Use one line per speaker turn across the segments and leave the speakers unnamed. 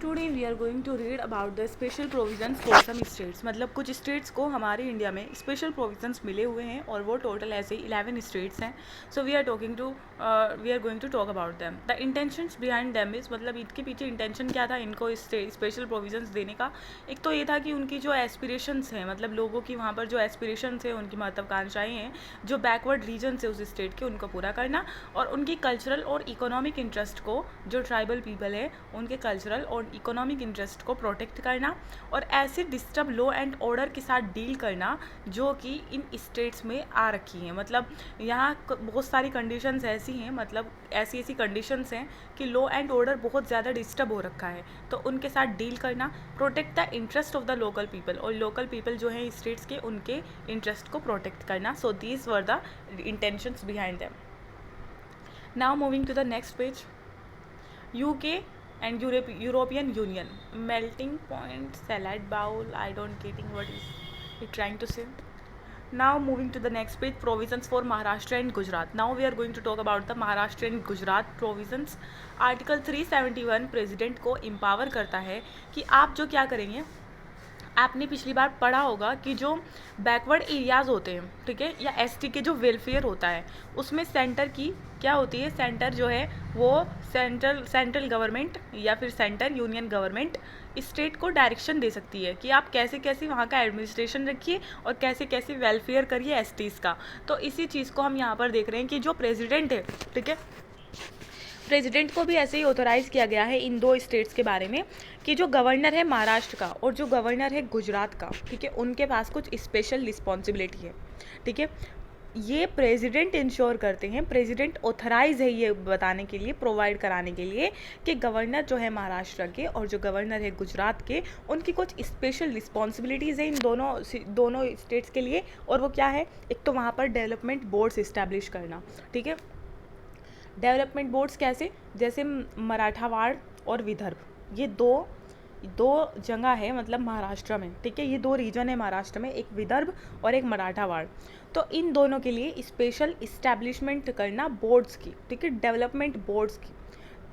Today we are going to read about the special provisions for some states. मतलब कुछ states को हमारे India में स्पेशल प्रोविजंस मिले हुए हैं और वो टोटल ऐसे 11 स्टेट्स हैं। So we are going to talk about them. The intentions behind them is, मतलब इसके पीछे इंटेंशन क्या था इनको स्पेशल प्रोविजंस देने का। एक तो ये था कि उनकी जो एस्पिरेशंस हैं, मतलब लोगों की वहाँ पर जो एस्पिरेशंस हैं, उनकी महत्वाकांक्षाएँ हैं, जो बैकवर्ड रीजन है उस स्टेट के, उनको पूरा करना, और उनकी कल्चरल और इकोनॉमिक इंटरेस्ट को, जो ट्राइबल पीपल है उनके कल्चरल और इकोनॉमिक इंटरेस्ट को प्रोटेक्ट करना, और ऐसे डिस्टर्ब लॉ एंड ऑर्डर के साथ डील करना जो कि इन स्टेट्स में आ रखी हैं। मतलब यहाँ बहुत सारी कंडीशंस ऐसी हैं, मतलब ऐसी कंडीशंस हैं कि लॉ एंड ऑर्डर बहुत ज़्यादा डिस्टर्ब हो रखा है, तो उनके साथ डील करना, protect the interest of the local people, और लोकल पीपल जो हैं स्टेट्स के, उनके इंटरेस्ट को प्रोटेक्ट करना। So these were the intentions behind them. Now moving to the next page. UK and European Union, melting point, salad bowl, I don't getting what is it trying to say. Now moving to the next page, provisions for Maharashtra and Gujarat. Now we are going to talk about the Maharashtra and Gujarat provisions. Article 371 president को empower करता है कि आप जो क्या करेंगे, आपने पिछली बार पढ़ा होगा कि जो बैकवर्ड एरियाज़ होते हैं, ठीक है, या ST के जो वेलफेयर होता है, उसमें सेंटर की क्या होती है, सेंटर जो है वो सेंट्रल गवर्नमेंट या फिर सेंटर यूनियन गवर्नमेंट स्टेट को डायरेक्शन दे सकती है कि आप कैसे कैसे वहाँ का एडमिनिस्ट्रेशन रखिए और कैसे कैसे वेलफेयर करिए STs का। तो इसी चीज़ को हम यहाँ पर देख रहे हैं कि जो प्रेसिडेंट है, ठीक है, प्रेसिडेंट को भी ऐसे ही ऑथोराइज़ किया गया है इन दो स्टेट्स के बारे में कि जो गवर्नर है महाराष्ट्र का और जो गवर्नर है गुजरात का, ठीक है, उनके पास कुछ स्पेशल रिस्पॉन्सिबिलिटी है, ठीक है। ये प्रेसिडेंट इंश्योर करते हैं, प्रेसिडेंट ऑथराइज है ये बताने के लिए, प्रोवाइड कराने के लिए कि गवर्नर जो है महाराष्ट्र के और जो गवर्नर है गुजरात के, उनकी कुछ स्पेशल रिस्पॉन्सिबिलिटीज़ हैं इन दोनों स्टेट्स के लिए। और वो क्या है, एक तो वहाँ पर डेवलपमेंट बोर्ड्स इस्टेब्लिश करना, ठीक है। डेवलपमेंट बोर्ड्स कैसे, जैसे मराठावाड़ और विदर्भ, ये दो जगह है मतलब महाराष्ट्र में, ठीक है, ये दो रीजन है महाराष्ट्र में, एक विदर्भ और एक मराठावाड़। तो इन दोनों के लिए स्पेशल इस्टेब्लिशमेंट करना बोर्ड्स की, ठीक है, डेवलपमेंट बोर्ड्स की,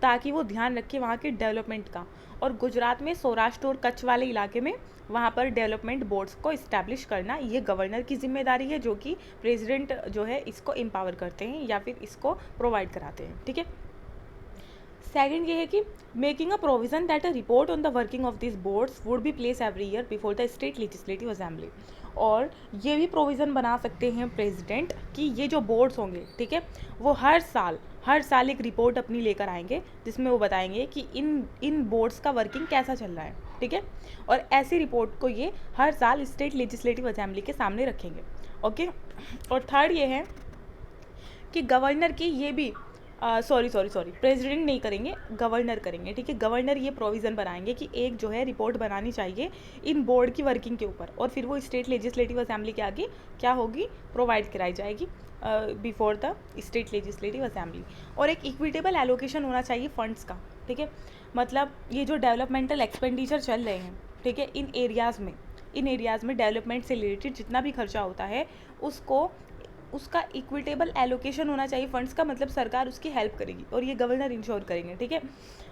ताकि वो ध्यान रखे वहाँ के डेवलपमेंट का। और गुजरात में सौराष्ट्र और कच्छ वाले इलाके में वहाँ पर डेवलपमेंट बोर्ड्स को इस्टेब्लिश करना ये गवर्नर की जिम्मेदारी है, जो कि प्रेसिडेंट जो है इसको एम्पावर करते हैं या फिर इसको प्रोवाइड कराते हैं, ठीक है। सेकेंड ये है कि making a provision that a report on the working of this boards would be place every year before the state legislative assembly. और ये भी प्रोविज़न बना सकते हैं प्रेसिडेंट कि ये जो बोर्ड्स होंगे, ठीक है, वो हर साल एक रिपोर्ट अपनी लेकर आएंगे जिसमें वो बताएंगे कि इन बोर्ड्स का वर्किंग कैसा चल रहा है, ठीक है। और ऐसी रिपोर्ट को ये हर साल स्टेट लेजिस्लेटिव असेंबली के सामने रखेंगे, ओके। और थर्ड ये है कि गवर्नर की ये भी सॉरी प्रेसिडेंट नहीं करेंगे, गवर्नर करेंगे, ठीक है। गवर्नर ये प्रोविज़न बनाएंगे कि एक जो है रिपोर्ट बनानी चाहिए इन बोर्ड की वर्किंग के ऊपर, और फिर वो स्टेट लेजिस्लेटिव असेंबली के आगे क्या होगी, प्रोवाइड कराई जाएगी before the state legislative assembly. और एक इक्विटेबल एलोकेशन होना चाहिए फंड्स का, ठीक है। मतलब ये जो डेवलपमेंटल एक्सपेंडिचर चल रहे हैं, ठीक है, इन एरियाज़ में डेवलपमेंट से रिलेटेड जितना भी खर्चा होता है उसका इक्विटेबल एलोकेशन होना चाहिए फंड्स का, मतलब सरकार उसकी हेल्प करेगी और ये गवर्नर इंश्योर करेंगे, ठीक है।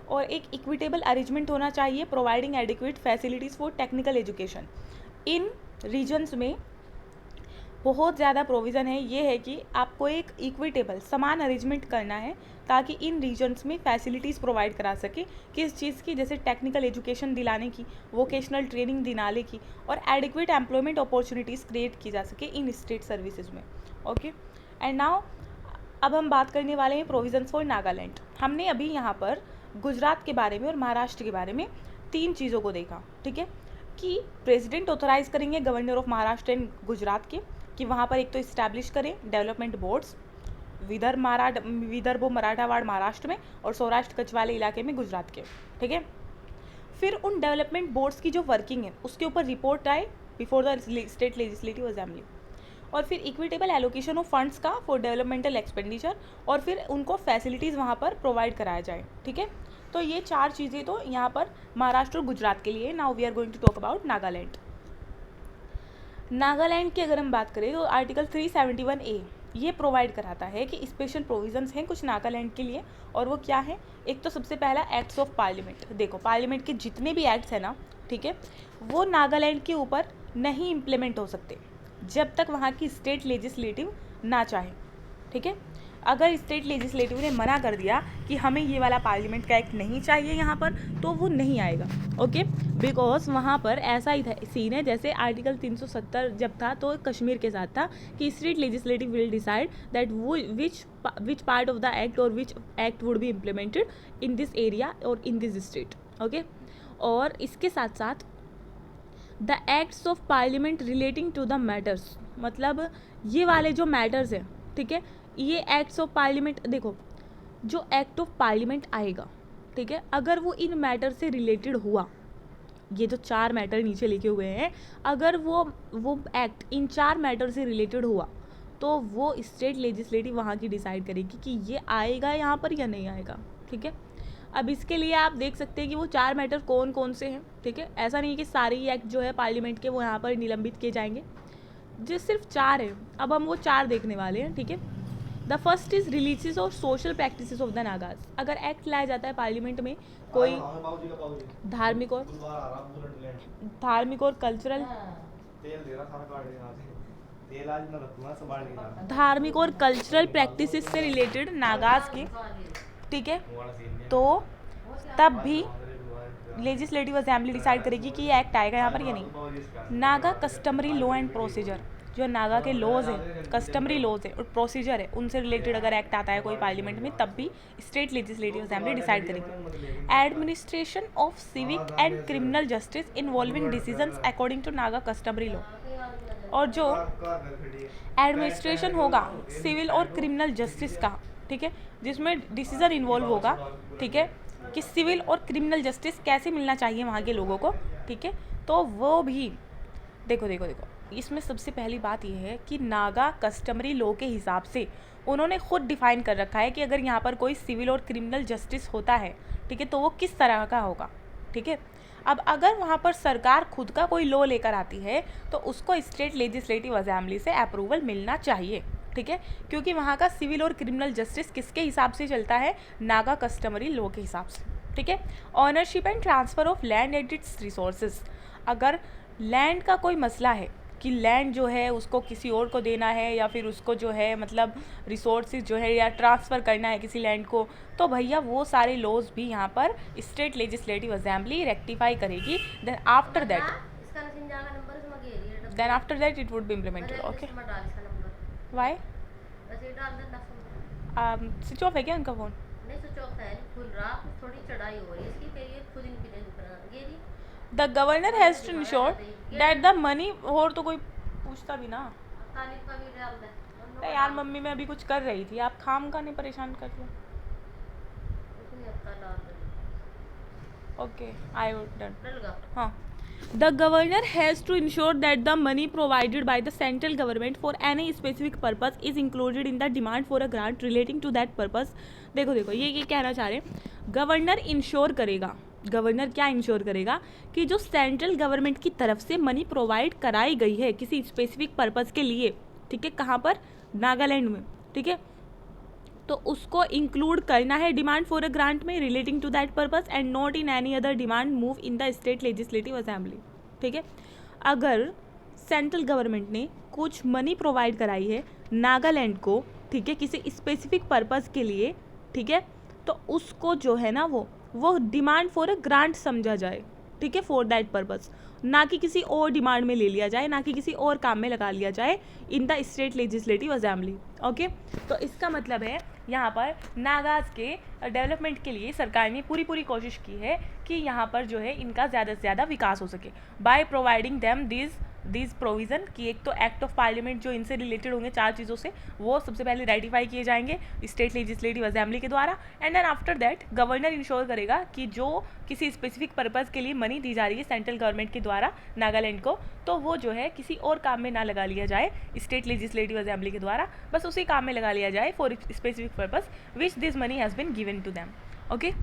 और एक इक्विटेबल अरेंजमेंट होना चाहिए providing adequate facilities for technical education. In regions में बहुत ज़्यादा प्रोविज़न है, ये है कि आपको एक इक्विटेबल समान अरेंजमेंट करना है ताकि इन रीजन्स में फैसिलिटीज़ प्रोवाइड करा सके, किस चीज़ की, जैसे टेक्निकल एजुकेशन दिलाने की, वोकेशनल ट्रेनिंग दिलाने की, और एडिक्वेट एम्प्लॉयमेंट अपॉर्चुनिटीज़ क्रिएट की जा सके इन स्टेट सर्विसेज में, ओके। एंड नाउ अब हम बात करने वाले हैं प्रोविजंस फॉर नागालैंड। हमने अभी यहाँ पर गुजरात के बारे में और महाराष्ट्र के बारे में तीन चीज़ों को देखा, ठीक है, कि प्रेसिडेंट ऑथोराइज करेंगे governor of Maharashtra and Gujarat के कि वहाँ पर एक तो इस्टेब्लिश करें डेवलपमेंट बोर्ड्स, विदर्भ मराठावाड़ महाराष्ट्र में और सौराष्ट्र कच्छ वाले इलाके में गुजरात के, ठीक है। फिर उन डेवलपमेंट बोर्ड्स की जो वर्किंग है उसके ऊपर रिपोर्ट आए before the state legislative assembly, और फिर इक्विटेबल एलोकेशन ऑफ फंड्स का फॉर डेवलपमेंटल एक्सपेंडिचर, और फिर उनको फैसिलिटीज़ वहाँ पर प्रोवाइड कराया जाए, ठीक है। तो ये चार चीज़ें तो यहाँ पर महाराष्ट्र और गुजरात के लिए। Now we are going to talk about Nagaland. Nagaland की अगर हम बात करें तो आर्टिकल 371A ये प्रोवाइड कराता है कि स्पेशल प्रोविजंस हैं कुछ नागालैंड के लिए, और वो क्या है। एक तो सबसे पहला एक्ट्स ऑफ पार्लियामेंट। देखो पार्लियामेंट के जितने भी एक्ट्स हैं ना, ठीक है, वो नागालैंड के ऊपर नहीं इम्प्लीमेंट हो सकते जब तक वहाँ की स्टेट लेजिस्लेटिव ना चाहे, ठीक है। अगर स्टेट लेजिस्लेटिव ने मना कर दिया कि हमें ये वाला पार्लियामेंट का एक्ट नहीं चाहिए यहाँ पर, तो वो नहीं आएगा, ओके। बिकॉज वहाँ पर ऐसा ही था सीन है, जैसे आर्टिकल 370 जब था तो कश्मीर के साथ था कि state legislative will decide that वो which part of the act और which act would be implemented in this area और इन दिस स्टेट, ओके। और इसके साथ साथ the acts of parliament relating to the matters, मतलब ये वाले जो मैटर्स हैं, ठीक है, ये एक्ट्स ऑफ पार्लियामेंट, देखो जो एक्ट ऑफ पार्लियामेंट आएगा, ठीक है, अगर वो इन मैटर से रिलेटेड हुआ, ये जो 4 मैटर नीचे लिखे हुए हैं, अगर वो एक्ट इन 4 मैटर से रिलेटेड हुआ तो वो स्टेट लेजिस्लेटिव वहाँ की डिसाइड करेगी कि ये आएगा यहाँ पर या नहीं आएगा, ठीक है। अब इसके लिए आप देख सकते हैं कि वो 4 मैटर कौन कौन से हैं, ठीक है। ऐसा नहीं कि सारे ही एक्ट जो है पार्लियामेंट के वो यहाँ पर निलंबित किए जाएंगे, जो सिर्फ 4 हैं। अब हम वो 4 देखने वाले हैं, ठीक है। द फर्स्ट इज रिलीजियस और social practices of the Nagas. अगर एक्ट लाया जाता है पार्लियामेंट में कोई धार्मिक और कल्चरल प्रैक्टिसेस से रिलेटेड नागाज के, ठीक है, तो तब भी लेजिस्लेटिव असेंबली डिसाइड करेगी कि ये एक्ट आएगा यहाँ पर या नहीं। Naga customary law and procedure, जो नागा के लॉज हैं, कस्टमरी लॉज है और प्रोसीजर है, उनसे रिलेटेड अगर एक्ट आता है कोई पार्लियामेंट में, तब भी स्टेट लेजिस्लेटिव असेंबली डिसाइड करेगी। Administration of civic and criminal justice involving decisions according to Naga customary law, और जो एडमिनिस्ट्रेशन होगा सिविल और क्रिमिनल जस्टिस का, ठीक है, जिसमें डिसीजन इन्वॉल्व होगा, ठीक है, कि सिविल और क्रिमिनल जस्टिस कैसे मिलना चाहिए वहाँ के लोगों को, ठीक है, तो वो भी देखो इसमें सबसे पहली बात यह है कि नागा कस्टमरी लॉ के हिसाब से उन्होंने खुद डिफाइन कर रखा है कि अगर यहाँ पर कोई सिविल और क्रिमिनल जस्टिस होता है, ठीक है, तो वो किस तरह का होगा, ठीक है। अब अगर वहाँ पर सरकार खुद का कोई लॉ लेकर आती है तो उसको स्टेट लेजिस्लेटिव असेंबली से अप्रूवल मिलना चाहिए, ठीक है, क्योंकि वहाँ का सिविल और क्रिमिनल जस्टिस किसके हिसाब से चलता है, नागा कस्टमरी लॉ के हिसाब से, ठीक है। Ownership and transfer of land and it's resources, अगर लैंड का कोई मसला है कि लैंड जो है उसको किसी और को देना है या फिर उसको जो है मतलब रिसोर्सेज जो है या ट्रांसफ़र करना है किसी लैंड को, तो भैया वो सारे लॉज भी यहाँ पर स्टेट लेजिस्लेटिव असेंबली रेक्टिफाई करेगी। Then after that it would be implemented, okay. Why switch off है क्या उनका phone? The governor has to ensure that the money, और तो कोई पूछता भी ना। अरे यार मम्मी मैं अभी कुछ कर रही थी, आप खाम का नहीं परेशान कर लो। ओके आई वुड डन, हाँ। The governor has to ensure that the money provided by the central government for any specific purpose is included in the demand for a grant relating to that purpose। देखो ये कहना चाह रहे हैं, governor ensure करेगा, governor क्या ensure करेगा कि जो सेंट्रल गवर्नमेंट की तरफ से मनी प्रोवाइड कराई गई है किसी स्पेसिफिक पर्पज़ के लिए, ठीक है, कहाँ पर, नागालैंड में, ठीक है, तो उसको इंक्लूड करना है डिमांड फॉर अ ग्रांट में relating to that purpose and not in any other demand move in the state legislative assembly, ठीक है। अगर सेंट्रल गवर्नमेंट ने कुछ मनी प्रोवाइड कराई है नागालैंड को, ठीक है, किसी स्पेसिफिक पर्पस के लिए, ठीक है, तो उसको जो है ना वो डिमांड फॉर अ ग्रांट समझा जाए, ठीक है, फॉर दैट पर्पस, ना कि किसी और डिमांड में ले लिया जाए, ना कि किसी और काम में लगा लिया जाए इन the state legislative assembly, okay. तो इसका मतलब है यहाँ पर नागाज के डेवलपमेंट के लिए सरकार ने पूरी कोशिश की है कि यहाँ पर जो है इनका ज़्यादा से ज़्यादा विकास हो सके by providing them these provision, कि एक तो एक्ट ऑफ पार्लियामेंट जो इनसे रिलेटेड होंगे 4 चीज़ों से, वो सबसे पहले रेटिफाई किए जाएंगे स्टेट लेजिस्लेटिव असेंबली के द्वारा, and then after that governor ensure करेगा कि जो किसी स्पेसिफिक पर्पज़ के लिए मनी दी जा रही है सेंट्रल गवर्नमेंट के द्वारा नागालैंड को, तो वो जो है किसी और काम में ना लगा लिया जाए स्टेट लेजिस्लेटिव असेंबली के द्वारा, बस उसी काम में लगा लिया जाए for specific purpose which this money has been given to them, okay.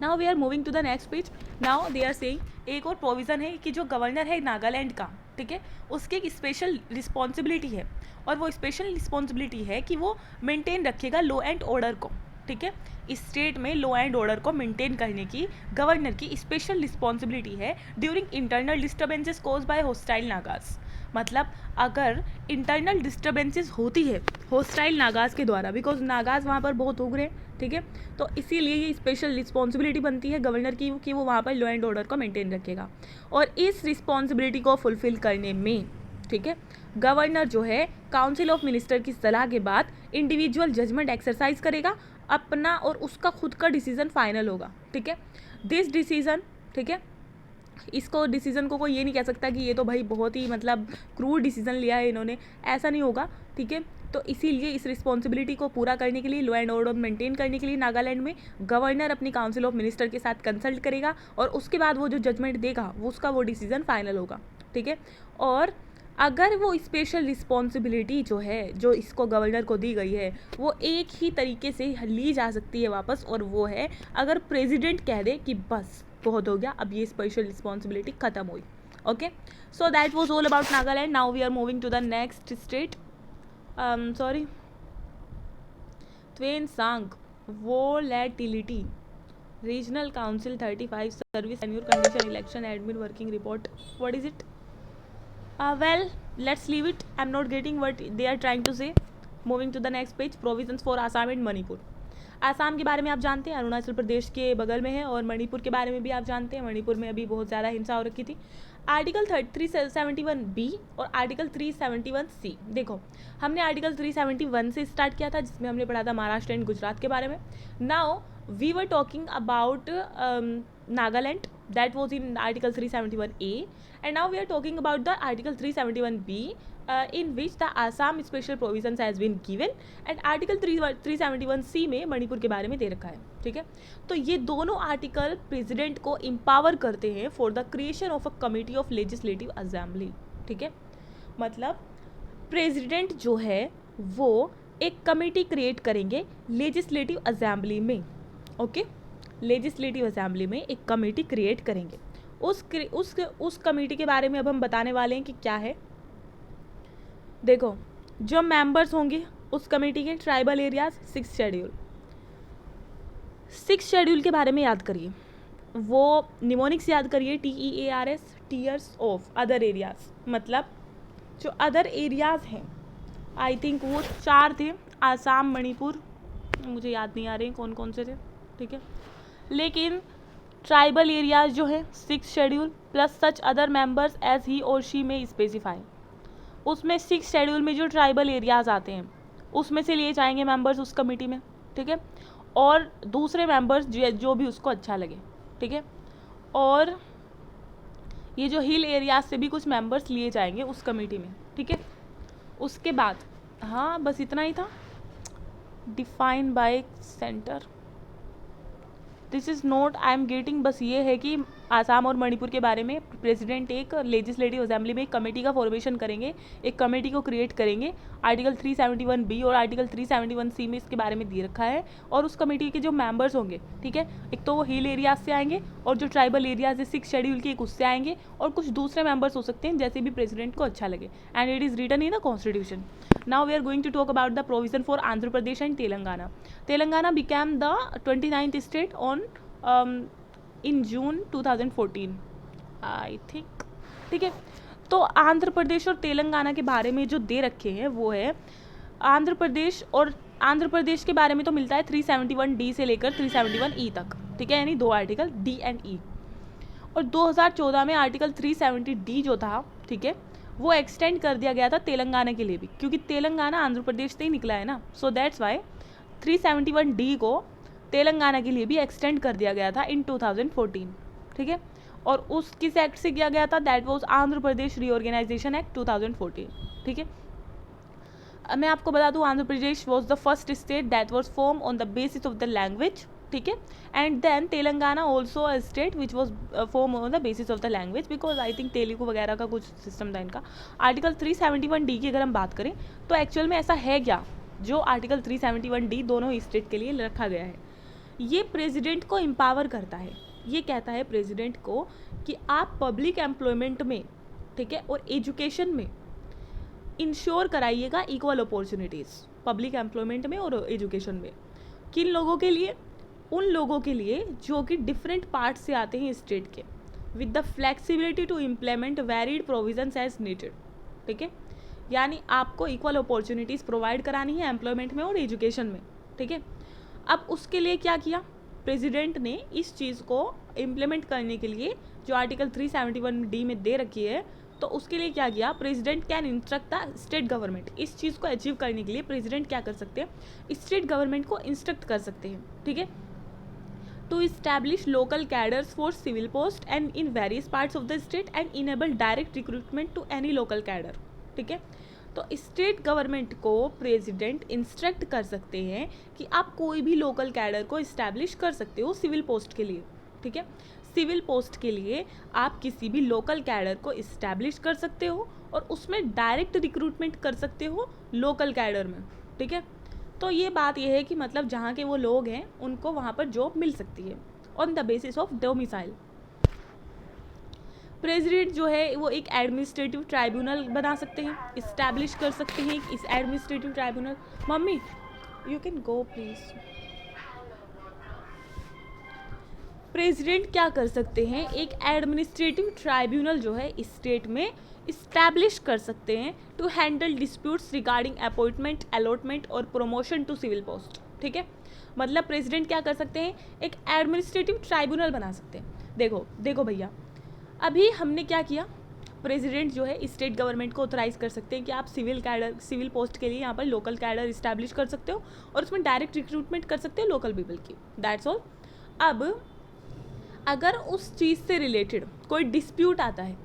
Now we are moving to the next page. Now they are saying एक और प्रोविज़न है कि जो गवर्नर है नागालैंड का, ठीक है, उसकी एक स्पेशल रिस्पॉन्सिबिलिटी है, और वो स्पेशल रिस्पॉन्सिबिलिटी है कि वो मेंटेन रखेगा लॉ एंड ऑर्डर को। ठीक है, स्टेट में लॉ एंड ऑर्डर को मेंटेन करने की गवर्नर की स्पेशल रिस्पॉन्सिबिलिटी है during internal disturbances cause by hostile Nagas. मतलब अगर इंटरनल डिस्टर्बेंसेस होती है होस्टाइल नागास के द्वारा, बिकॉज नागास वहाँ पर बहुत उग रहे हैं, ठीक है, तो इसीलिए ये स्पेशल रिस्पॉन्सिबिलिटी बनती है गवर्नर की कि वो वहाँ पर लॉ एंड ऑर्डर को मेंटेन रखेगा। और इस रिस्पॉन्सिबिलिटी को फुलफिल करने में, ठीक है, गवर्नर जो है काउंसिल ऑफ मिनिस्टर की सलाह के बाद इंडिविजुअल जजमेंट एक्सरसाइज करेगा अपना, और उसका खुद का डिसीजन फाइनल होगा। ठीक है, दिस डिसीजन, ठीक है, इसको डिसीजन को कोई ये नहीं कह सकता कि ये तो भाई बहुत ही मतलब क्रूर डिसीजन लिया है इन्होंने, ऐसा नहीं होगा। ठीक है, तो इसीलिए इस रिस्पॉन्सिबिलिटी को पूरा करने के लिए, लॉ एंड ऑर्डर मेंटेन करने के लिए नागालैंड में गवर्नर अपनी काउंसिल ऑफ मिनिस्टर के साथ कंसल्ट करेगा, और उसके बाद वो जो जजमेंट देगा वो उसका वो डिसीजन फाइनल होगा। ठीक है, और अगर वो स्पेशल रिस्पॉन्सिबिलिटी जो है जो इसको गवर्नर को दी गई है वो एक ही तरीके से ली जा सकती है वापस, और वो है अगर प्रेसिडेंट कह दे कि बस बहुत हो गया, अब ये स्पेशल रिस्पॉन्सिबिलिटी खत्म हुई। Okay, so that was all about Nagaland. Now we are moving to the next state, Tuensang volatility regional council 35 service annual condition election admin working report, what is it? Well, let's leave it. I'm not getting what they are trying to say. Moving to the next page, provisions for Assam and Manipur. Assam के बारे में आप जानते हैं, अरुणाचल प्रदेश के बगल में है, और मणिपुर के बारे में भी आप जानते हैं, मणिपुर में अभी बहुत ज़्यादा हिंसा हो रखी थी। आर्टिकल 371B और आर्टिकल 371C। देखो, हमने आर्टिकल 371 से स्टार्ट किया था जिसमें हमने पढ़ा था महाराष्ट्र एंड गुजरात के बारे में। Now we were talking about Nagaland, that was in article 371A, and now we are talking about the article 371B, in which the Assam special provisions has been given, and article 371C में मणिपुर के बारे में दे रखा है। ठीक है, तो ये दोनों आर्टिकल प्रेसिडेंट को एम्पावर करते हैं for the creation of a committee of legislative assembly. ठीक है, मतलब प्रेसिडेंट जो है वो एक कमेटी क्रिएट करेंगे लेजिस्लेटिव असेंबली में। ओके, लेजिस्लेटिव असेंबली में एक कमेटी क्रिएट करेंगे। उस कमेटी के बारे में अब हम बताने वाले हैं कि क्या है। देखो, जो मेंबर्स होंगे उस कमेटी के, ट्राइबल एरियाज, 6 शेड्यूल। 6 शेड्यूल के बारे में याद करिए, वो निमोनिक्स याद करिए, TEARS, tears of other areas. मतलब जो अदर एरियाज हैं, आई थिंक वो 4 थे, आसाम, मणिपुर, मुझे याद नहीं आ रहे कौन कौन से थे। ठीक है, लेकिन ट्राइबल एरियाज जो है 6 schedule plus such other members as he और शी में स्पेसिफाई। उसमें 6 शेड्यूल में जो ट्राइबल एरियाज आते हैं उसमें से लिए जाएंगे मेंबर्स उस कमेटी में। ठीक है, और दूसरे मेंबर्स जो भी उसको अच्छा लगे। ठीक है, और ये जो हिल एरियाज से भी कुछ मेंबर्स लिए जाएंगे उस कमेटी में। ठीक है, उसके बाद हाँ बस इतना ही था। Define by centre, this is not I am getting, बस ये है कि आसाम और मणिपुर के बारे में प्रेसिडेंट एक लेजिस्लेटिव असेंबली में एक कमेटी का फॉर्मेशन करेंगे, एक कमेटी को क्रिएट करेंगे। आर्टिकल 371B और आर्टिकल 371C में इसके बारे में दे रखा है। और उस कमेटी के जो मेंबर्स होंगे, ठीक है, एक तो वो हिल एरियाज से आएंगे, और जो ट्राइबल एरियाज है 6 शेड्यूल के, एक उससे आएंगे, और कुछ दूसरे मेंबर्स हो सकते हैं जैसे भी प्रेसिडेंट को अच्छा लगे। And it is written in the constitution. Now we are going to talk about the provision for Andhra Pradesh and Telangana. Telangana became the 29th state on in June 2014, I think. ठीक है, तो आंध्र प्रदेश और तेलंगाना के बारे में जो दे रखे हैं वो है आंध्र प्रदेश के बारे में तो मिलता है 371D से लेकर 371E तक। ठीक है, यानी 2 आर्टिकल D एंड E। और 2014 में आर्टिकल 370D जो था, ठीक है, वो एक्सटेंड कर दिया गया था तेलंगाना के लिए भी, क्योंकि तेलंगाना आंध्र प्रदेश से ही निकला है ना। सो दैट्स वाई 371D को तेलंगाना के लिए भी एक्सटेंड कर दिया गया था इन 2014। ठीक है, और उस किस एक्ट से किया गया था? That was Andhra Pradesh reorganisation act 2014। ठीक है, मैं आपको बता दूं, Andhra Pradesh was the first state that was form on the basis of the language. ठीक है, and then Telangana also a state which was form on the basis of the language, because I think Telugu वगैरह का कुछ सिस्टम था इनका। Article 371D की अगर हम बात करें तो एक्चुअल में ऐसा है क्या, जो आर्टिकल 371D दोनों स्टेट के लिए रखा गया है, ये प्रेसिडेंट को एम्पावर करता है। ये कहता है प्रेसिडेंट को कि आप पब्लिक एम्प्लॉयमेंट में ठीक है, और एजुकेशन में इंश्योर कराइएगा इक्वल अपॉर्चुनिटीज़ पब्लिक एम्प्लॉयमेंट में और एजुकेशन में। किन लोगों के लिए? उन लोगों के लिए जो कि डिफरेंट पार्ट से आते हैं स्टेट के, with the flexibility to implement varied provisions as needed. ठीक है, यानी आपको इक्वल अपॉर्चुनिटीज़ प्रोवाइड करानी है एम्प्लॉयमेंट में और एजुकेशन में। ठीक है, अब उसके लिए क्या किया प्रेसिडेंट ने? इस चीज़ को इम्प्लीमेंट करने के लिए जो आर्टिकल 371D में दे रखी है, तो उसके लिए क्या किया? President can instruct the state government. इस चीज़ को अचीव करने के लिए प्रेसिडेंट क्या कर सकते हैं? स्टेट गवर्नमेंट को इंस्ट्रक्ट कर सकते हैं। ठीक है, to establish local cadres for civil post and in various parts of the state and enable direct recruitment to any local cadre. ठीक है, तो स्टेट गवर्नमेंट को प्रेसिडेंट इंस्ट्रक्ट कर सकते हैं कि आप कोई भी लोकल कैडर को इस्टेब्लिश कर सकते हो सिविल पोस्ट के लिए। ठीक है, सिविल पोस्ट के लिए आप किसी भी लोकल कैडर को इस्टेब्लिश कर सकते हो और उसमें डायरेक्ट रिक्रूटमेंट कर सकते हो लोकल कैडर में। ठीक है, तो ये बात ये है कि मतलब जहाँ के वो लोग हैं उनको वहाँ पर जॉब मिल सकती है on the basis of domicile. President जो है वो एक एडमिनिस्ट्रेटिव ट्राइब्यूनल बना सकते हैं, इस्टेब्लिश कर सकते हैं इस administrative tribunal. Mummy you can go please. President क्या कर सकते हैं? एक एडमिनिस्ट्रेटिव ट्राइब्यूनल जो है स्टेट में इस्टेब्लिश कर सकते हैं to handle disputes regarding appointment, allotment और प्रमोशन टू सिविल पोस्ट। ठीक है, मतलब प्रेसिडेंट क्या कर सकते हैं? एक एडमिनिस्ट्रेटिव ट्राइब्यूनल बना सकते हैं। देखो भैया, अभी हमने क्या किया? प्रेसिडेंट जो है स्टेट गवर्नमेंट को ऑथराइज कर सकते हैं कि आप सिविल पोस्ट के लिए यहाँ पर लोकल कैडर इस्टेब्लिश कर सकते हो और उसमें डायरेक्ट रिक्रूटमेंट कर सकते हो लोकल पीपल की। That's all. अब अगर उस चीज़ से रिलेटेड कोई डिस्प्यूट आता है,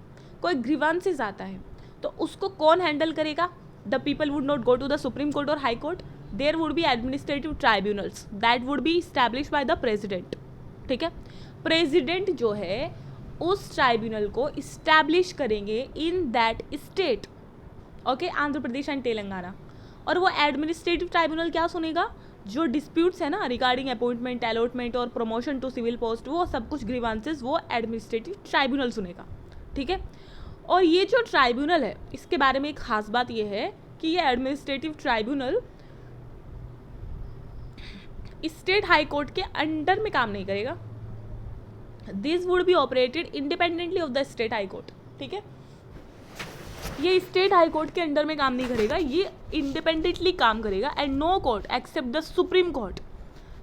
कोई ग्रीवांसेस आता है, तो उसको कौन हैंडल करेगा? The people would not go to the supreme Court और High Court, there would be administrative tribunals that would be establish by the president. ठीक है, प्रेसिडेंट जो है उस ट्राइब्यूनल को इस्टेब्लिश करेंगे in that state, okay, Andhra Pradesh and Telangana. और वो एडमिनिस्ट्रेटिव ट्राइब्यूनल क्या सुनेगा? जो डिस्प्यूट्स है ना रिगार्डिंग अपॉइंटमेंट, अलॉटमेंट और प्रमोशन टू सिविल पोस्ट, वो सब कुछ ग्रीवांसेस वो एडमिनिस्ट्रेटिव ट्राइब्यूनल सुनेगा। ठीक है, और ये जो ट्राइब्यूनल है इसके बारे में एक खास बात ये है कि ये administrative tribunal state high court के अंडर में काम नहीं करेगा। This would be operated independently of the state high court. ठीक है, ये स्टेट हाई कोर्ट के अंडर में काम नहीं करेगा, ये इंडिपेंडेंटली काम करेगा। And no court except the supreme court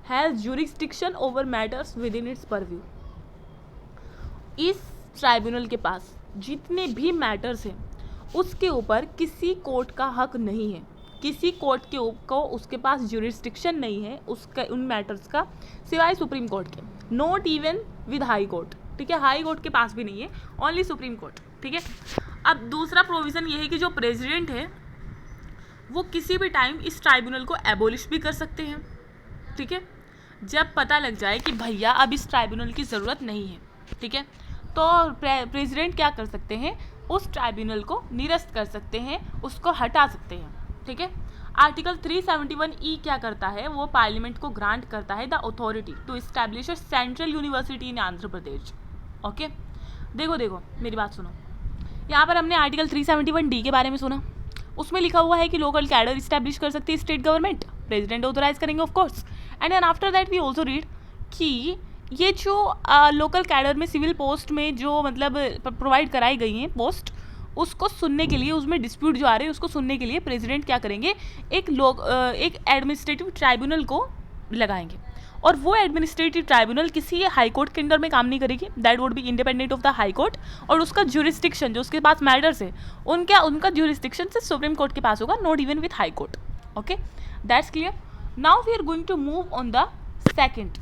has jurisdiction over matters within its purview. इस ट्राइब्यूनल के पास जितने भी मैटर्स हैं उसके ऊपर किसी कोर्ट का हक नहीं है, किसी कोर्ट को उसके पास ज्यूरिसडिक्शन नहीं है उसका उन मैटर्स का, सिवाय सुप्रीम कोर्ट के। Not even with high court. ठीक है, हाई कोर्ट के पास भी नहीं है, ओनली सुप्रीम कोर्ट। ठीक है, अब दूसरा प्रोविज़न ये है कि जो प्रेसिडेंट है वो किसी भी टाइम इस ट्राइब्यूनल को एबोलिश भी कर सकते हैं। ठीक है, जब पता लग जाए कि भैया अब इस ट्राइब्यूनल की ज़रूरत नहीं है, ठीक है, तो प्रेसिडेंट क्या कर सकते हैं? उस ट्राइब्यूनल को निरस्त कर सकते हैं, उसको हटा सकते हैं। ठीक है, आर्टिकल 371E क्या करता है? वो पार्लियामेंट को ग्रांट करता है the authority to establish a central university in Andhra Pradesh. Okay, देखो मेरी बात सुनो, यहाँ पर हमने आर्टिकल 371D के बारे में सुना, उसमें लिखा हुआ है कि लोकल कैडर इस्टेब्लिश कर सकती है स्टेट गवर्नमेंट, प्रेसिडेंट ऑथोराइज करेंगे of course. And then after that we also read कि ये जो लोकल कैडर में सिविल पोस्ट में जो मतलब प्रोवाइड कराई गई हैं पोस्ट, उसको सुनने के लिए, उसमें डिस्प्यूट जो आ रहे हैं उसको सुनने के लिए प्रेसिडेंट क्या करेंगे? एक एडमिनिस्ट्रेटिव ट्राइब्यूनल को लगाएंगे और वो एडमिनिस्ट्रेटिव ट्राइब्यूनल किसी हाई कोर्ट के अंडर में काम नहीं करेगी, that would be independent of the high court. और उसका ज्यूरिसडिक्शन जो उसके पास मैटर्स है उनका ज्यूरिसडिक्शन से सुप्रीम कोर्ट के पास होगा, not even with high court. Okay, that's clear. Now we are going to move on the second.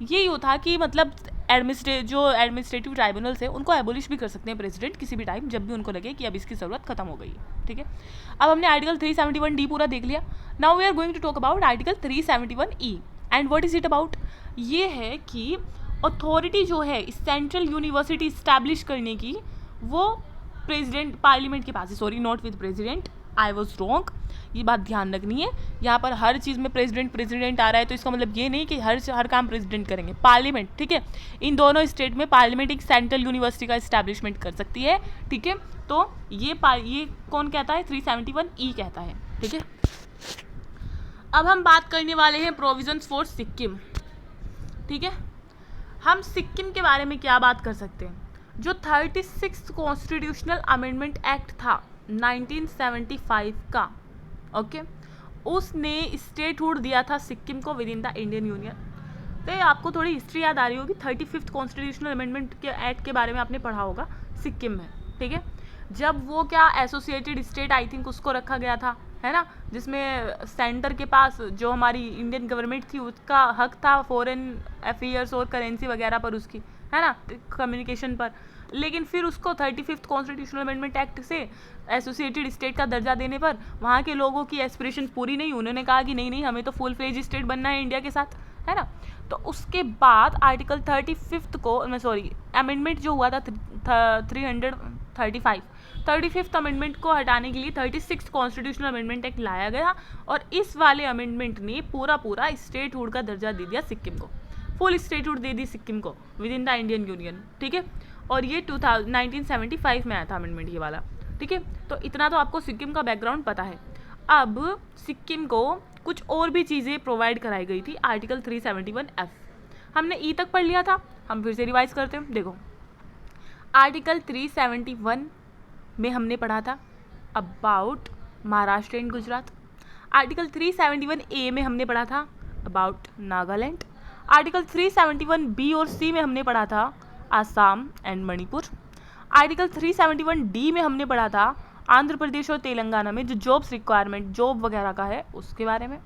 ये था कि मतलब एडमिनिस्ट्रेटिव ट्राइब्यूनल्स है उनको एबोलिश भी कर सकते हैं प्रेसिडेंट किसी भी टाइम, जब भी उनको लगे कि अब इसकी ज़रूरत खत्म हो गई है। ठीक है, अब हमने आर्टिकल 371D पूरा देख लिया। Now we are going to talk about article 371E। And what is it about? ये है कि अथॉरिटी जो है सेंट्रल यूनिवर्सिटी इस्टेब्लिश करने की, वो प्रेसिडेंट पार्लियामेंट के पास है, sorry not with president, I was wrong, ये बात ध्यान रखनी है। यहाँ पर हर चीज़ में प्रेसिडेंट आ रहा है, तो इसका मतलब ये नहीं कि हर काम प्रेसिडेंट करेंगे। पार्लियामेंट, ठीक है, इन दोनों स्टेट में पार्लियामेंट एक सेंट्रल यूनिवर्सिटी का इस्टेब्लिशमेंट कर सकती है, ठीक है। तो ये कौन कहता है, 371E कहता है, ठीक है। अब हम बात करने वाले हैं प्रोविजंस फॉर सिक्किम, ठीक है। हम सिक्किम के बारे में क्या बात कर सकते हैं, जो 36 कॉन्स्टिट्यूशनल अमेंडमेंट एक्ट था 1975 का, ओके, उसने स्टेटहुड दिया था सिक्किम को with in the Indian union. तो आपको थोड़ी हिस्ट्री याद आ रही होगी, 35th कॉन्स्टिट्यूशनल अमेंडमेंट के एक्ट के बारे में आपने पढ़ा होगा सिक्किम में, ठीक है। जब वो क्या एसोसिएटेड स्टेट, आई थिंक उसको रखा गया था, है ना, जिसमें सेंटर के पास जो हमारी इंडियन गवर्नमेंट थी उसका हक था फॉरेन अफेयर्स और करेंसी वगैरह पर, उसकी, है ना, कम्युनिकेशन पर। लेकिन फिर उसको 35th कॉन्स्टिट्यूशनल अमेंडमेंट एक्ट से एसोसिएटेड स्टेट का दर्जा देने पर वहाँ के लोगों की एस्पिरेशन पूरी नहीं, उन्होंने कहा कि नहीं हमें तो फुल फ्लेज स्टेट बनना है इंडिया के साथ, है ना। तो उसके बाद आर्टिकल 35th को अमेंडमेंट जो हुआ था 35th अमेंडमेंट को हटाने के लिए 36th कॉन्स्टिट्यूशनल अमेंडमेंट एक्ट लाया गया, और इस वाले अमेंडमेंट ने पूरा स्टेटहुड का दर्जा दे दिया सिक्किम को, फुल स्टेटहुड दे दी सिक्किम को with in the Indian union, ठीक है। और ये 1975 में आया था अमेंडमेंट ये वाला, ठीक है। तो इतना तो आपको सिक्किम का बैकग्राउंड पता है। अब सिक्किम को कुछ और भी चीज़ें प्रोवाइड कराई गई थी आर्टिकल 371F। हमने ई तक पढ़ लिया था, हम फिर से रिवाइज करते हैं। देखो, आर्टिकल 371 में हमने पढ़ा था about Maharashtra and Gujarat. Article 371A में हमने पढ़ा था अबाउट नागालैंड। आर्टिकल 371B और C में हमने पढ़ा था Assam and Manipur. Article 371D में हमने पढ़ा था आंध्र प्रदेश और तेलंगाना में जो जॉब्स रिक्वायरमेंट जॉब वगैरह का है उसके बारे में।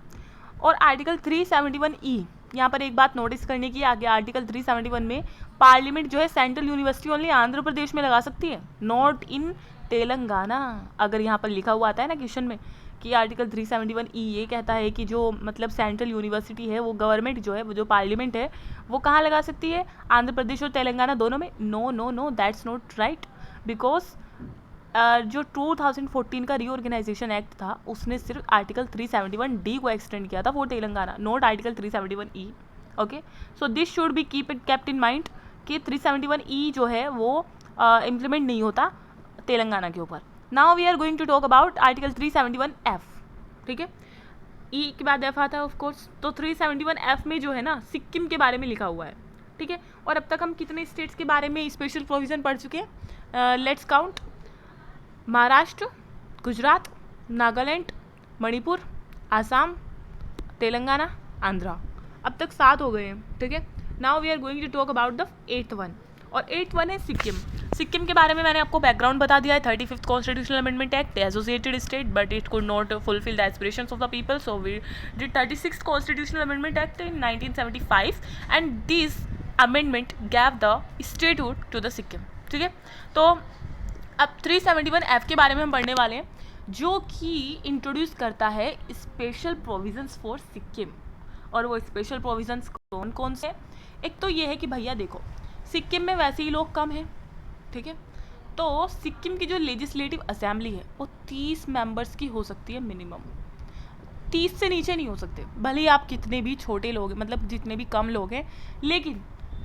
और आर्टिकल 371E, यहाँ पर एक बात नोटिस करने की, आगे आर्टिकल 371 में पार्लियामेंट जो है central university only Andhra Pradesh में लगा सकती है, नॉट इन तेलंगाना। अगर यहाँ पर लिखा हुआ आता है ना क्वेश्चन में कि आर्टिकल 371E ये कहता है कि जो मतलब सेंट्रल यूनिवर्सिटी है वो गवर्नमेंट जो है, वो जो पार्लियामेंट है वो कहाँ लगा सकती है, आंध्र प्रदेश और तेलंगाना दोनों में। No that's not right, because जो 2014 का रीऑर्गेनाइजेशन एक्ट था उसने सिर्फ आर्टिकल 371D को एक्सटेंड किया था for Telangana, not article 371E, okay. So this should be kept in mind कि 371E जो है वो इम्प्लीमेंट नहीं होता तेलंगाना के ऊपर। Now we are going to talk about article 371F, ठीक है। ई के बाद एफ आता है ऑफ कोर्स। तो 371F में जो है ना सिक्किम के बारे में लिखा हुआ है, ठीक है। और अब तक हम कितने स्टेट्स के बारे में स्पेशल प्रोविजन पढ़ चुके हैं, लेट्स काउंट। महाराष्ट्र, गुजरात, नागालैंड, मणिपुर, आसाम, तेलंगाना, आंध्रा, अब तक 7 हो गए हैं, ठीक है। Now we are going to talk about the 8th one, और 8th वन है सिक्किम। सिक्किम के बारे में मैंने आपको बैकग्राउंड बता दिया है, 35th constitutional amendment act, associated state but it could not fulfil the aspirations of the people, so we did 36th constitutional amendment act in 1975 and this amendment gave the statehood to the Sikkim, ठीक है। तो अब 371F के बारे में हम पढ़ने वाले हैं, जो कि इंट्रोड्यूस करता है स्पेशल प्रोविजंस फॉर सिक्किम। और वो स्पेशल प्रोविजंस कौन कौन से? एक तो ये है कि भैया देखो, सिक्किम में वैसे ही लोग कम हैं, ठीक है। तो सिक्किम की जो लेजिस्लेटिव असेंबली है वो 30 मेंबर्स की हो सकती है मिनिमम, 30 से नीचे नहीं हो सकते। भले ही आप कितने भी छोटे लोग, मतलब जितने भी कम लोग हैं, लेकिन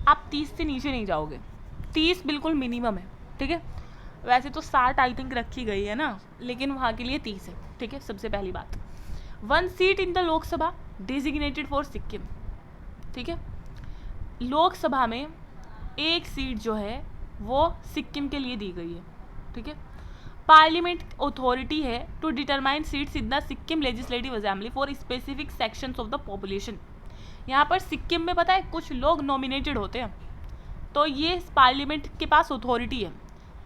आप 30 से नीचे नहीं जाओगे, 30 बिल्कुल मिनिमम है, ठीक है। वैसे तो 60 आई थिंक रखी गई है ना, लेकिन वहाँ के लिए 30 है, ठीक है। सबसे पहली बात, 1 seat in the Lok Sabha designated for Sikkim, ठीक है। लोकसभा में 1 सीट जो है वो सिक्किम के लिए दी गई है, ठीक है। पार्लियामेंट अथॉरिटी है to determine seats in the Sikkim legislative assembly for specific sections of the population. यहाँ पर सिक्किम में पता है कुछ लोग नॉमिनेटेड होते हैं, तो ये पार्लियामेंट के पास अथॉरिटी है,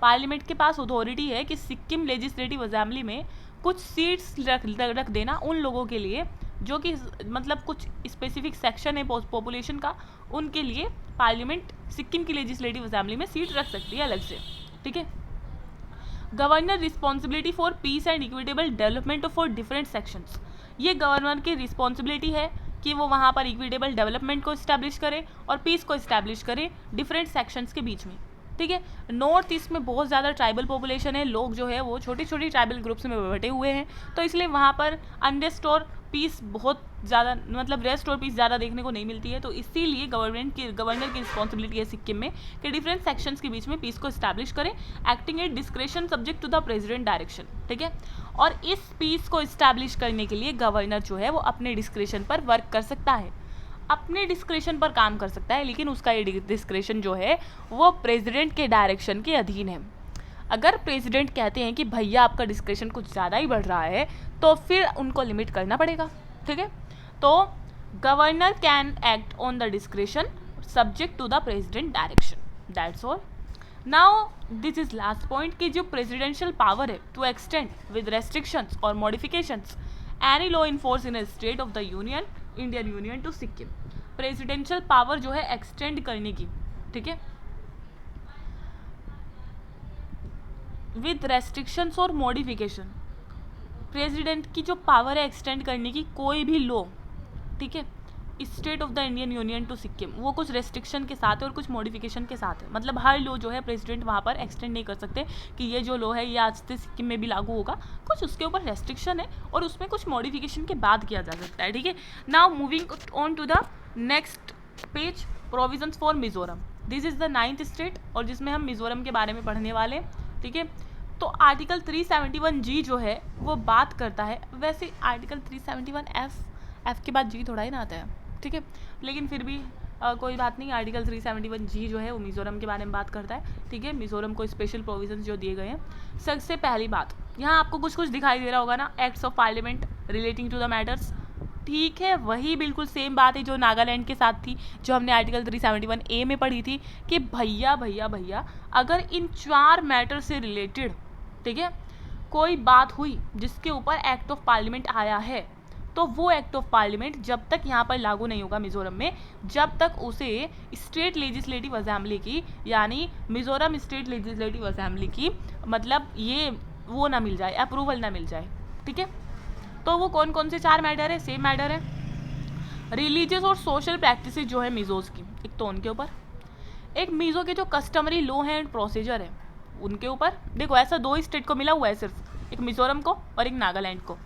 पार्लियामेंट के पास अथॉरिटी है कि सिक्किम लेजिस्लेटिव असेंबली में कुछ सीट्स रख देना उन लोगों के लिए जो कि मतलब कुछ स्पेसिफिक सेक्शन है पॉपुलेशन का, उनके लिए पार्लियामेंट सिक्किम की लेजिस्लेटिव असेंबली में सीट रख सकती है अलग से, ठीक है। Governor responsibility for piece and equitable development for different sections. ये गवर्नर की रिस्पॉन्सिबिलिटी है कि वो वहाँ पर इक्विटेबल डेवलपमेंट को इस्टेब्लिश करे और पीस को इस्टेब्लिश करे डिफरेंट सेक्शंस के बीच में, ठीक है। नॉर्थ ईस्ट में बहुत ज़्यादा ट्राइबल पॉपुलेशन है, लोग जो है वो छोटी छोटी ट्राइबल ग्रुप्स में बटे हुए हैं, तो इसलिए वहाँ पर अनरेस्ट और पीस बहुत ज़्यादा, मतलब रेस्ट और पीस ज़्यादा देखने को नहीं मिलती है। तो इसीलिए गवर्नर की रिस्पॉन्सिबिलिटी है सिक्किम में कि डिफरेंट सेक्शंस के बीच में पीस को इस्टेब्लिश करें, acting at discretion subject to the president direction, ठीक है। और इस पीस को इस्टेब्लिश करने के लिए गवर्नर जो है वो अपने डिस्क्रेशन पर वर्क कर सकता है, अपने डिस्क्रेशन पर काम कर सकता है, लेकिन उसका ये डिस्क्रेशन जो है वो प्रेसिडेंट के डायरेक्शन के अधीन है। अगर प्रेसिडेंट कहते हैं कि भैया आपका डिस्क्रेशन कुछ ज़्यादा ही बढ़ रहा है, तो फिर उनको लिमिट करना पड़ेगा, ठीक है। तो governor can act on the discretion subject to the president direction, that's all. Now this is last point कि जो प्रेसिडेंशियल पावर है टू एक्सटेंड विद रेस्ट्रिक्शंस और modifications any law in force in a state of the union, Indian union to Sikkim. Presidential power जो है extend करने की, ठीक है, विद रेस्ट्रिक्शंस और मॉडिफिकेशन। प्रेसिडेंट की जो पावर है एक्सटेंड करने की कोई भी लॉ, ठीक है, state of the Indian union to Sikkim, वो कुछ रेस्ट्रिक्शन के साथ है और कुछ मॉडिफिकेशन के साथ है। मतलब हर लॉ जो है प्रेसिडेंट वहाँ पर एक्सटेंड नहीं कर सकते कि ये जो लॉ है ये आज से सिक्किम में भी लागू होगा, कुछ उसके ऊपर रेस्ट्रिक्शन है और उसमें कुछ मॉडिफिकेशन के बाद किया जा सकता है, ठीक है। Now moving on to the next page, provisions for Mizoram. This is the 9th state और जिसमें हम मिजोरम के बारे में पढ़ने वाले, ठीक है। तो आर्टिकल 371G जो है वो बात करता है, वैसे आर्टिकल 371F के बाद जी थोड़ा ही ना आता है, ठीक है, लेकिन फिर भी कोई बात नहीं। आर्टिकल 371G जो है वो मिजोरम के बारे में बात करता है, ठीक है। मिजोरम को स्पेशल प्रोविजंस जो दिए गए हैं। सबसे पहली बात, यहाँ आपको कुछ कुछ दिखाई दे रहा होगा ना, acts of parliament relating to the matters, ठीक है, वही बिल्कुल सेम बात है जो नागालैंड के साथ थी, जो हमने आर्टिकल 371A में पढ़ी थी कि भैया भैया भैया अगर इन 4 मैटर से रिलेटेड, ठीक है, कोई बात हुई जिसके ऊपर एक्ट ऑफ पार्लियामेंट आया है, तो वो एक्ट ऑफ पार्लियामेंट जब तक यहाँ पर लागू नहीं होगा मिजोरम में, जब तक उसे स्टेट लेजिस्लेटिव असेंबली की, यानी मिजोरम स्टेट लेजिस्लेटिव असेंबली की, मतलब ये वो ना मिल जाए, अप्रूवल ना मिल जाए, ठीक है। तो वो कौन कौन से 4 मैटर है, सेम मैटर है। रिलीजियस और सोशल प्रैक्टिस जो है मिजोज की, एक तो उनके ऊपर, एक मिजो के जो कस्टमरी लॉ है एंड प्रोसीजर है उनके ऊपर। देखो ऐसा 2 स्टेट को मिला हुआ है सिर्फ, एक मिजोरम को और एक नागालैंड को।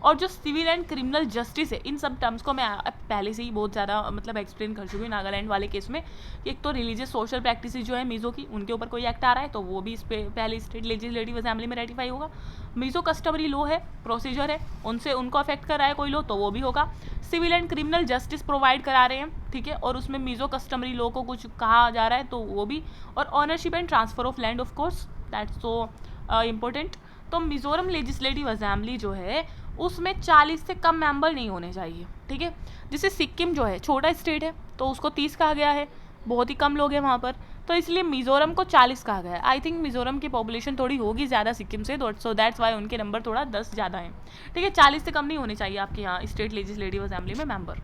और जो सिविल एंड क्रिमिनल जस्टिस है, इन सब टर्म्स को मैं पहले से ही बहुत ज़्यादा मतलब एक्सप्लेन कर चुकी हूँ नागालैंड वाले केस में। एक तो रिलीजियस सोशल प्रैक्टिस जो है मिजो की, उनके ऊपर कोई एक्ट आ रहा है तो वो भी इस पे पहले स्टेट लेजिस्लेटिव असेंबली में रेटिफाई होगा। मिजो कस्टमरी लॉ है, प्रोसीजर है, उनसे उनको अफेक्ट कर रहा है कोई लॉ तो वो भी होगा। Civil and criminal justice provide करा रहे हैं, ठीक है, और उसमें मिजो कस्टमरी लॉ को कुछ कहा जा रहा है तो वो भी। और ownership and transfer of land, of course that's so important. तो मिजोरम लेजिस्लेटिव असेंबली जो है उसमें 40 से कम मेंबर नहीं होने चाहिए, ठीक है। जैसे सिक्किम जो है छोटा स्टेट है तो उसको 30 कहा गया है, बहुत ही कम लोग हैं वहाँ पर, तो इसलिए मिजोरम को 40 कहा गया है। आई थिंक मिजोरम की पॉपुलेशन थोड़ी होगी ज़्यादा सिक्किम से, सो दैट्स वाई उनके नंबर थोड़ा 10 ज़्यादा हैं, ठीक है। 40 से कम नहीं होने चाहिए आपके यहाँ स्टेट लेजिस्लेटिव असेंबली में मेंबर।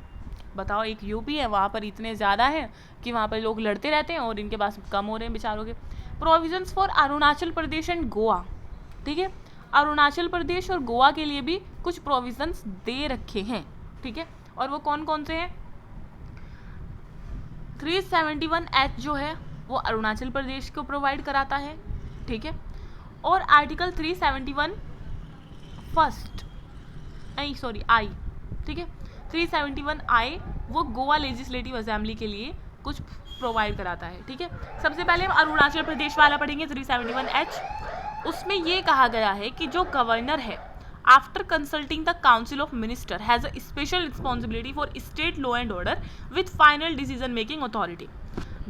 बताओ, एक यूपी है, वहाँ पर इतने ज़्यादा हैं कि वहाँ पर लोग लड़ते रहते हैं और इनके पास कम हो रहे हैं बेचारों के। Provisions for Arunachal Pradesh and Goa, ठीक है, अरुणाचल प्रदेश और गोवा के लिए भी कुछ प्रोविजंस दे रखे हैं, ठीक है। और वो कौन कौन से हैं? 371H जो है वो अरुणाचल प्रदेश को प्रोवाइड कराता है, ठीक है। और आर्टिकल 371 फर्स्ट आई, ठीक है, 371I वो गोवा लेजिस्लेटिव असेंबली के लिए कुछ प्रोवाइड कराता है, ठीक है। सबसे पहले हम अरुणाचल प्रदेश वाला पढ़ेंगे 371H। उसमें ये कहा गया है कि जो गवर्नर है after consulting the council of minister has a special responsibility for state law and order with final decision making authority.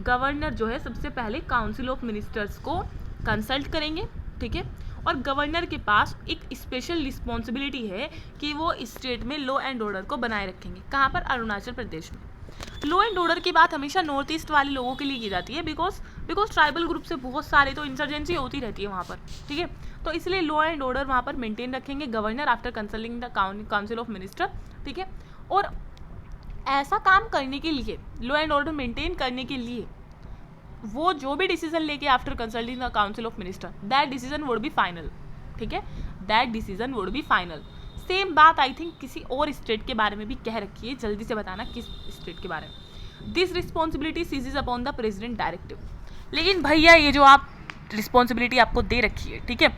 Governor जो है सबसे पहले काउंसिल ऑफ मिनिस्टर्स को कंसल्ट करेंगे, ठीक है, और गवर्नर के पास एक स्पेशल रिस्पॉन्सिबिलिटी है कि वो स्टेट में लॉ एंड ऑर्डर को बनाए रखेंगे। कहाँ पर? अरुणाचल प्रदेश में। लॉ एंड ऑर्डर की बात हमेशा नॉर्थ ईस्ट वाले लोगों के लिए की जाती है, बिकॉज ट्राइबल ग्रुप से बहुत सारे तो इंसर्जेंसी होती रहती है वहाँ पर, ठीक है। तो इसलिए लॉ एंड ऑर्डर वहाँ पर मेंटेन रखेंगे governor after consulting the council of minister, ठीक है। और ऐसा काम करने के लिए, लॉ एंड ऑर्डर मेंटेन करने के लिए वो जो भी डिसीजन लेके after consulting the council of minister, that decision would be final, ठीक है, that decision would be final. Same बात आई थिंक किसी और स्टेट के बारे में भी कह रखी है, जल्दी से बताना किस स्टेट के बारे में। This responsibility सीजेज upon the president directive. लेकिन भैया ये जो आप रिस्पॉन्सिबिलिटी आपको दे रखी है, ठीक है,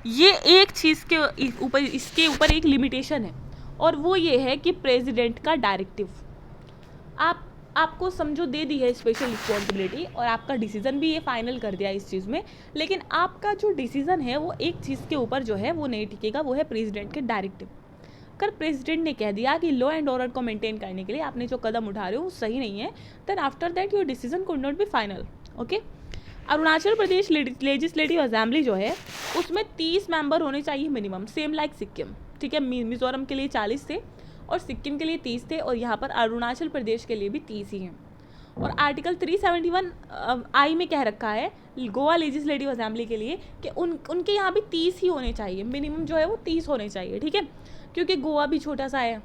ये एक चीज़ के ऊपर, इसके ऊपर एक लिमिटेशन है, और वो ये है कि प्रेसिडेंट का डायरेक्टिव आपको समझो दे दी है स्पेशल रिस्पॉन्सिबिलिटी, और आपका डिसीजन भी ये फाइनल कर दिया इस चीज़ में, लेकिन आपका जो डिसीजन है वो एक चीज़ के ऊपर जो है वो नहीं टिकेगा, वो है प्रेसिडेंट के डायरेक्टिव। अगर प्रेसिडेंट ने कह दिया कि लॉ एंड ऑर्डर को मेंटेन करने के लिए आपने जो कदम उठा रहे हो वो सही नहीं है, then after that your decision could not be final. Okay, Arunachal Pradesh legislative assembly जो है उसमें 30 मेंबर होने चाहिए मिनिमम, सेम लाइक सिक्किम, ठीक है। मिजोरम के लिए 40 थे और सिक्किम के लिए 30 थे, और यहाँ पर अरुणाचल प्रदेश के लिए भी 30 ही हैं। और आर्टिकल 371 आई में कह रखा है गोवा लेजिस्लेटिव असेंबली के लिए कि उनके यहाँ भी 30 ही होने चाहिए, मिनिमम जो है वो 30 होने चाहिए, ठीक है, क्योंकि गोवा भी छोटा सा है,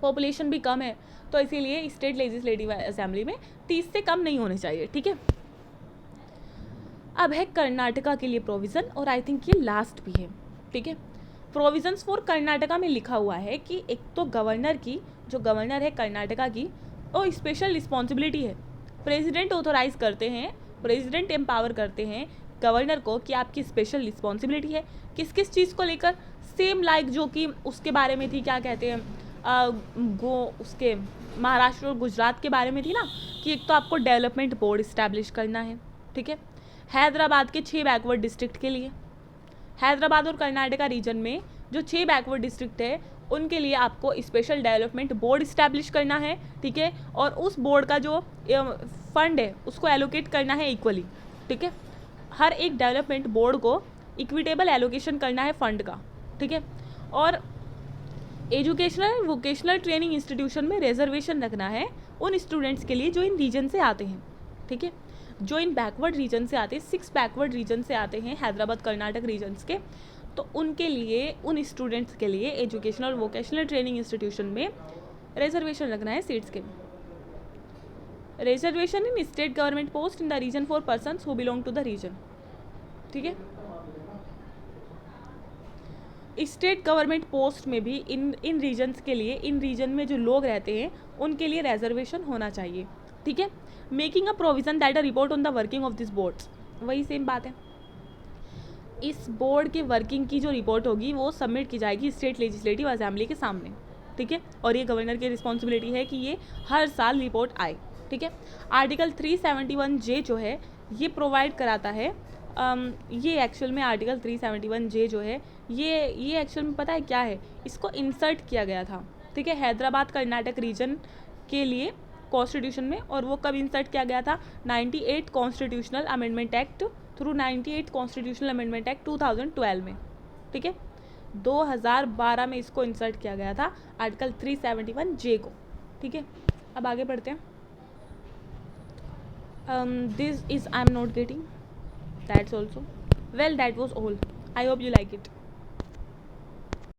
पॉपुलेशन भी कम है, तो इसीलिए स्टेट लेजिस्लेटिव असेंबली में 30 से कम नहीं होने चाहिए, ठीक है। अब है कर्नाटका के लिए प्रोविज़न, और आई थिंक ये लास्ट भी है, ठीक है। प्रोविजंस फॉर कर्नाटका में लिखा हुआ है कि एक तो गवर्नर की, जो गवर्नर है कर्नाटका की, वो स्पेशल रिस्पॉन्सिबिलिटी है, प्रेसिडेंट ऑथोराइज करते हैं, प्रेसिडेंट एम्पावर करते हैं गवर्नर को कि आपकी स्पेशल रिस्पॉन्सिबिलिटी है किस किस चीज़ को लेकर, सेम लाइक जो कि उसके बारे में थी, क्या कहते हैं उसके महाराष्ट्र और गुजरात के बारे में थी ना, कि एक तो आपको डेवलपमेंट बोर्ड इस्टेब्लिश करना है, ठीक है। हैदराबाद के 6 बैकवर्ड डिस्ट्रिक्ट के लिए, हैदराबाद और कर्नाटका रीजन में जो 6 बैकवर्ड डिस्ट्रिक्ट है उनके लिए आपको स्पेशल डेवलपमेंट बोर्ड इस्टेब्लिश करना है, ठीक है, और उस बोर्ड का जो फंड है उसको एलोकेट करना है इक्वली, ठीक है। हर एक डेवलपमेंट बोर्ड को इक्विटेबल एलोकेशन करना है फंड का, ठीक है। और एजुकेशनल वोकेशनल ट्रेनिंग इंस्टीट्यूशन में रिजर्वेशन रखना है उन स्टूडेंट्स के लिए जो इन रीजन से आते हैं, ठीक है, जो इन बैकवर्ड रीजन से आते हैं, 6 बैकवर्ड रीजन से आते हैं हैदराबाद कर्नाटक रीजन्स के, तो उनके लिए, उन स्टूडेंट्स के लिए एजुकेशनल वोकेशनल ट्रेनिंग इंस्टीट्यूशन में रिजर्वेशन रखना है सीट्स के। Reservation in state government post in the region for persons who belong to the region, ठीक है। स्टेट गवर्नमेंट पोस्ट में भी इन रीजन्स के लिए, इन रीजन में जो लोग रहते हैं उनके लिए रिजर्वेशन होना चाहिए, ठीक है। Making a provision that a report on the working of this boards, वही सेम बात है, इस बोर्ड के वर्किंग की जो रिपोर्ट होगी वो सबमिट की जाएगी स्टेट लेजिस्लेटिव असेंबली के सामने, ठीक है। और ये गवर्नर की रिस्पॉन्सिबिलिटी है कि ये हर साल रिपोर्ट आए, ठीक है। आर्टिकल 371J जो है ये प्रोवाइड कराता है, ये एक्चुअल में आर्टिकल 371J जो है ये एक्चुअल में पता है क्या है, इसको इंसर्ट किया गया था, ठीक है, हैदराबाद कर्नाटक रीजन के लिए कॉन्स्टिट्यूशन में, और वो कब इंसर्ट किया गया था, 98 constitutional amendment act through 98 constitutional amendment act 2012 में, ठीक है, 2012 में इसको इंसर्ट किया गया था आर्टिकल 371J को, ठीक है। अब आगे बढ़ते हैं। This is I am not getting, that's also, well that was all, I hope you like it.